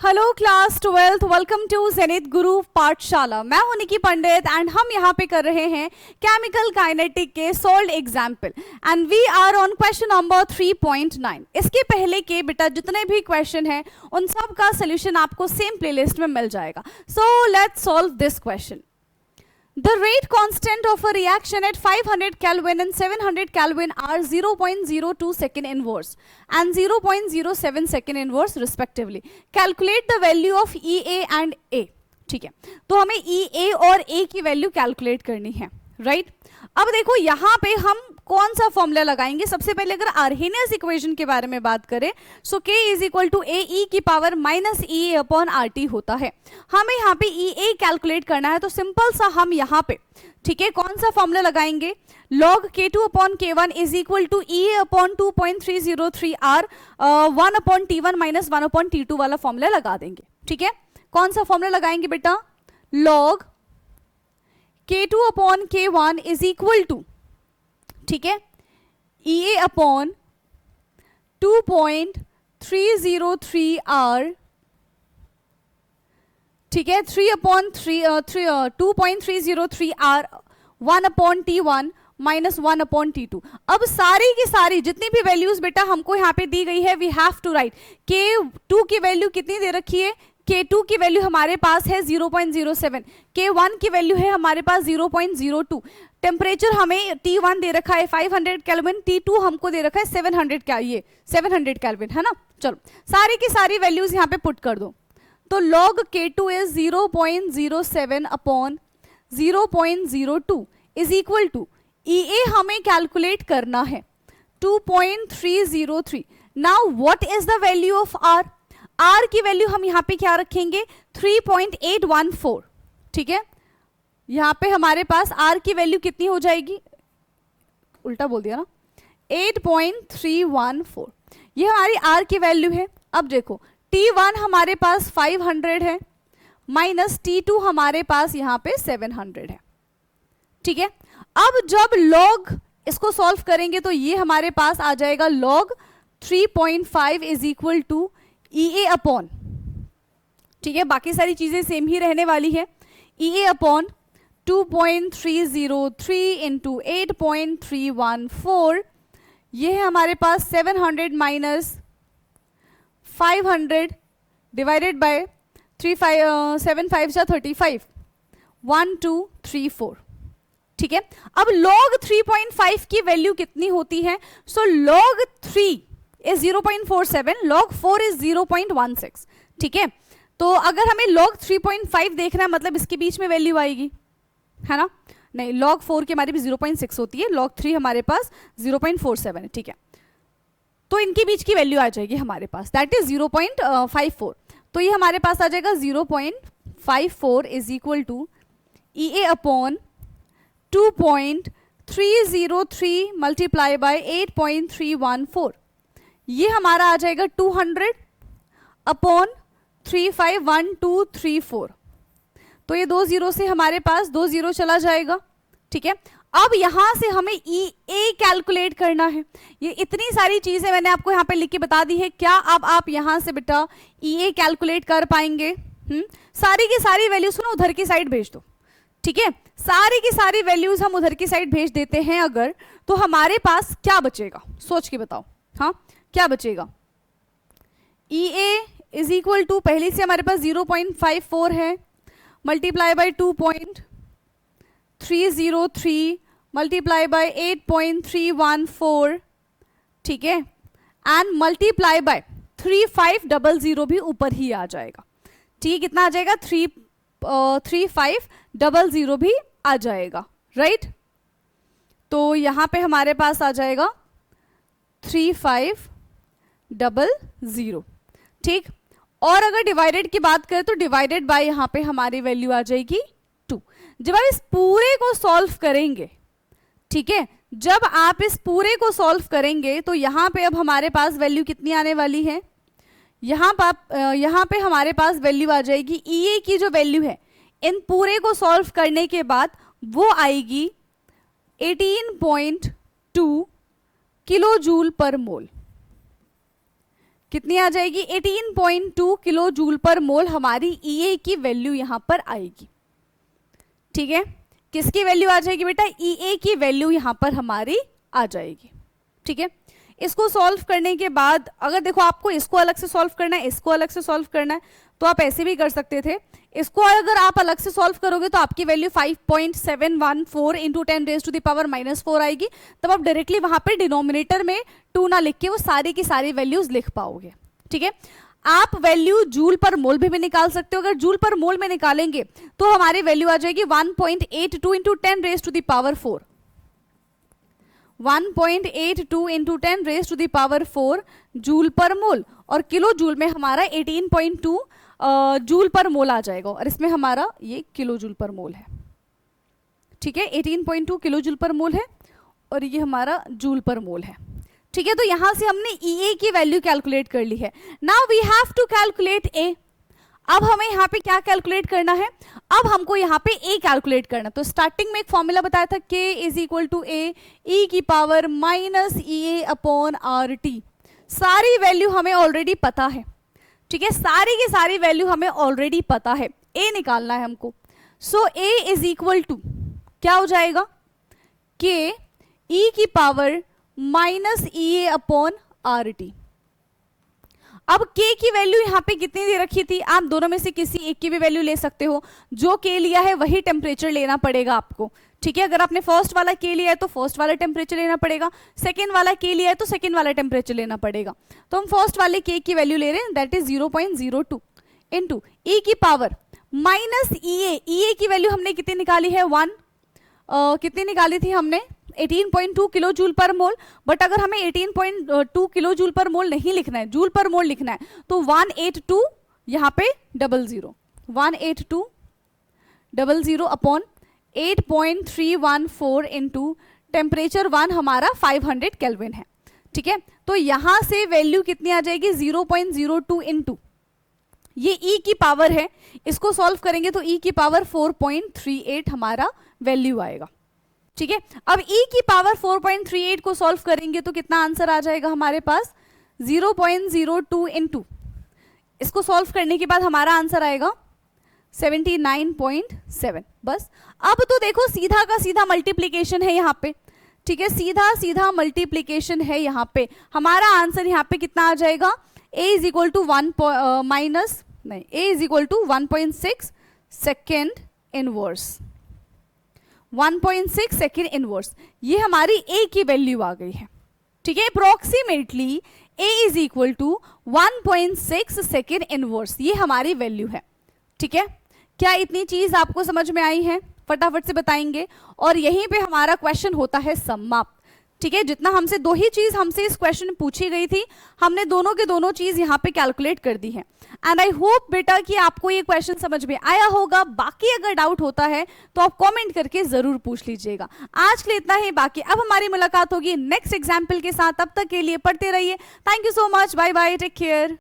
Hello class 12th, welcome to Zenith Guru Pathshala. मैं हूं निकी पंडित and हम यहाँ पे कर रहे हैं केमिकल काइनेटिक के solved example and we are on question number 3.9। इसके पहले के बेटा जितने भी क्वेश्चन हैं उन सब का सोल्यूशन आपको सेम प्लेलिस्ट में मिल जाएगा। So let's solve this question. The rate constant of a reaction at 500 Kelvin and 700 Kelvin are 0.02 second inverse and 0.07 second inverse respectively. Calculate the value of EA and A. ठीक है, तो हमें EA और A की value calculate करनी है, right? अब देखो यहाँ पे हम कौन सा फॉर्मूला लगाएंगे। सबसे पहले अगर आर्हेनियस इक्वेशन के बारे में बात करें so K is equal to AE की power minus EA upon RT होता है। हमें यहाँ पे EA कैलकुलेट करना है तो सिंपल सा हम यहाँ पे, ठीक है, कौन सा फॉर्मूला लगाएंगे? log K2 upon K1 is equal to EA upon 2.303 R 1 upon T1 minus 1 upon T2 वाला फॉर्मूला लगा देंगे। ठीक है, कौन सा फॉर्मूला लगाएंगे बेटा? log K2 upon K1 is equal to, ठीक है, EA अपॉन 2.303 R, ठीक है, 2.303 R 1 upon T1 minus 1 upon T2। अब सारी की सारी जितनी भी वैल्यूज बेटा हमको यहाँ पे दी गई है we have to right. K2 की वैल्यू कितनी दे रखी है? K2 की वैल्यू हमारे पास है 0.07, K1 की वैल्यू है हमारे पास 0.02, टेम्परेचर हमें T1 दे रखा है 500 केल्विन, T2 हमको दे रखा है 700 केल्विन, है ना। चलो सारी की सारी वैल्यूज यहाँ पे पुट कर दो। तो log K2 is 0.07 upon 0.02 is equal to EA हमें कैलकुलेट करना है 2.303। Now what is the value of R? R की वैल्यू हम यहाँ पे क्या रखेंगे? 3.814। ठीक है, यहाँ पे हमारे पास R की वैल्यू कितनी हो जाएगी? उल्टा बोल दिया ना, 8.314। ये हमारी R की वैल्यू है। अब देखो T1 हमारे पास 500 है माइनस T2 हमारे पास यहाँ पे 700 है। ठीक है, अब जब log इसको सॉल्व करेंगे तो ये हमारे पास आ जाएगा log 3.5 is equal to EA upon, ठीक है, बाकी सारी चीजें सेम ही रहने वाली है, EA अपॉन 2.303 इंटू 8.314। ये है हमारे पास 700 माइनस 500 डिवाइडेड बाय 7 5 35 1234। ठीक है, अब log 3.5 की वैल्यू कितनी होती है? सो log 3 इज 0.47, log 4 इज 0.16। ठीक है, तो अगर हमें log 3.5 देखना है मतलब इसके बीच में वैल्यू आएगी, है ना? नहीं, log 4 की हमारी भी 0.6 होती है, log 3 हमारे पास 0.47 है। ठीक है, तो इनके बीच की वैल्यू आ जाएगी हमारे पास, दैट इज 0.54। तो ये हमारे पास आ जाएगा 0.54 is equal to EA upon 2.303 multiply by 8.314। ये हमारा आ जाएगा 200 अपॉन 351234। तो ये 2 जीरो से हमारे पास 2 जीरो चला जाएगा। ठीक है, अब यहां से हमें EA कैलकुलेट करना है। ये इतनी सारी चीजें मैंने आपको यहाँ पे लिख के बता दी है। क्या अब आप यहां से बेटा EA कैलकुलेट कर पाएंगे? सारी की सारी वैल्यूज को ना उधर की साइड भेज दो। ठीक है, सारी की सारी वैल्यूज हम उधर की साइड भेज देते हैं अगर, तो हमारे पास क्या बचेगा? सोच के बताओ। हाँ, क्या बचेगा? EA इज इक्वल टू, पहले से हमारे पास 0.54 है मल्टीप्लाई बाय 2.303 मल्टीप्लाई बाय 8.314। ठीक है, एंड मल्टीप्लाई बाय 3500 भी ऊपर ही आ जाएगा। ठीक है, कितना आ जाएगा? 3500 भी आ जाएगा, राइट? तो यहां पे हमारे पास आ जाएगा 3500। ठीक, और अगर डिवाइडेड की बात करें तो डिवाइडेड बाय यहां पे हमारी वैल्यू आ जाएगी 2। जब आप इस पूरे को सॉल्व करेंगे, ठीक है, जब आप इस पूरे को सॉल्व करेंगे तो यहां पे अब हमारे पास वैल्यू कितनी आने वाली है? यहां पे हमारे पास वैल्यू आ जाएगी EA की जो वैल्यू है इन पूरे को सॉल्व करने के बाद वो आएगी 18.2 किलो जूल पर मोल। कितनी आ जाएगी 18.2 किलो जूल पर मोल हमारी EA की वैल्यू यहाँ पर आएगी। ठीक है, किसकी वैल्यू आ जाएगी बेटा, EA की वैल्यू यहाँ पर हमारी आ जाएगी। ठीक है, इसको सॉल्व करने के बाद अगर देखो आपको इसको अलग से सॉल्व करना है, इसको अलग से सॉल्व करना है, तो आप ऐसे भी कर सकते थे। इसको अगर आप अलग से सॉल्व करोगे तो आपकी वैल्यू 5.714 इंटू 10⁻⁻⁴ आएगी। तब आप डायरेक्टली वहां पे डिनोमिनेटर में 2 ना लिख के वो सारी की सारी वैल्यूज लिख पाओगे। ठीक है, आप वैल्यू जूल पर मोल भी निकाल सकते हो। अगर जूल पर मोल में निकालेंगे तो हमारी वैल्यू आ जाएगी 1.82 इंटू 10⁻⁴ 1.82 इंटू 10⁻⁴ जूल पर मोल, और किलो जूल में हमारा 18.2 जूल पर मोल आ जाएगा, और इसमें हमारा ये किलो जूल पर मोल है। ठीक है, 18.2 किलो जूल पर मोल है और ये हमारा जूल पर मोल है। ठीक है, तो यहां से हमने EA की वैल्यू कैलकुलेट कर ली है। Now we have to calculate A। अब हमें यहाँ पे क्या कैलकुलेट करना है, अब हमको यहाँ पे A कैलकुलेट करना। तो स्टार्टिंग में एक फॉर्मूला बताया था K = A e⁻⁻ RT। सारी वैल्यू हमें ऑलरेडी पता है। ठीक है, सारी की सारी वैल्यू हमें ऑलरेडी पता है, A निकालना है हमको। सो A = क्या हो जाएगा, K e⁻⁻RT। अब K की वैल्यू यहाँ पे कितनी दे रखी थी, आप दोनों में से किसी एक की भी वैल्यू ले सकते हो। जो K लिया है वही टेम्परेचर लेना पड़ेगा आपको। ठीक है, अगर आपने फर्स्ट वाला K लिया है तो फर्स्ट वाला टेम्परेचर लेना पड़ेगा, सेकेंड वाला K लिया है तो सेकेंड वाला टेम्परेचर लेना पड़ेगा। तो हम फर्स्ट वाले K की वैल्यू ले रहे हैं, दैट इज 0.02 इंटू EA की वैल्यू हमने कितनी निकाली है, 1 कितनी निकाली थी हमने, 18.2 किलो जूल पर मोल। बट अगर हमें 18.2 किलो जूल पर मोल नहीं लिखना है, जूल पर मोल लिखना है, तो 182 यहाँ पे 00 182 अपॉन 8.314 इंटू टेम्परेचर 1 हमारा 500 केल्विन है। ठीक है, तो यहां से वैल्यू कितनी आ जाएगी, 0.02 इंटू ये E की पावर है, इसको सॉल्व करेंगे तो E की पावर 4.38 हमारा वैल्यू आएगा। ठीक है, अब E की पावर 4.38 को सॉल्व करेंगे तो कितना आंसर आ जाएगा हमारे पास, 0.02 इंटू, इसको सॉल्व करने के बाद हमारा आंसर आएगा 79.7। बस अब तो देखो सीधा का सीधा मल्टीप्लीकेशन है यहाँ पे। ठीक है, सीधा सीधा मल्टीप्लीकेशन है यहाँ पे। हमारा आंसर यहाँ पे कितना आ जाएगा, A = 1.6 second inverse, 1.6 second inverse, ये हमारी A की वैल्यू आ गई है। ठीक है, अप्रोक्सीमेटली A = 1.6 सेकेंड इनवर्स, ये हमारी वैल्यू है। ठीक है, क्या इतनी चीज आपको समझ में आई है, फटाफट से बताएंगे। और यहीं पे हमारा क्वेश्चन होता है समाप्त। ठीक है, जितना हमसे दो ही चीज हमसे इस क्वेश्चन में पूछी गई थी, हमने दोनों के दोनों चीज यहाँ पे कैलकुलेट कर दी है। एंड आई होप बेटा कि आपको ये क्वेश्चन समझ में आया होगा। बाकी अगर डाउट होता है तो आप कमेंट करके जरूर पूछ लीजिएगा। आज के लिए इतना ही, बाकी अब हमारी मुलाकात होगी नेक्स्ट एग्जाम्पल के साथ। तब तक के लिए पढ़ते रहिए। Thank you so much, bye bye, take care.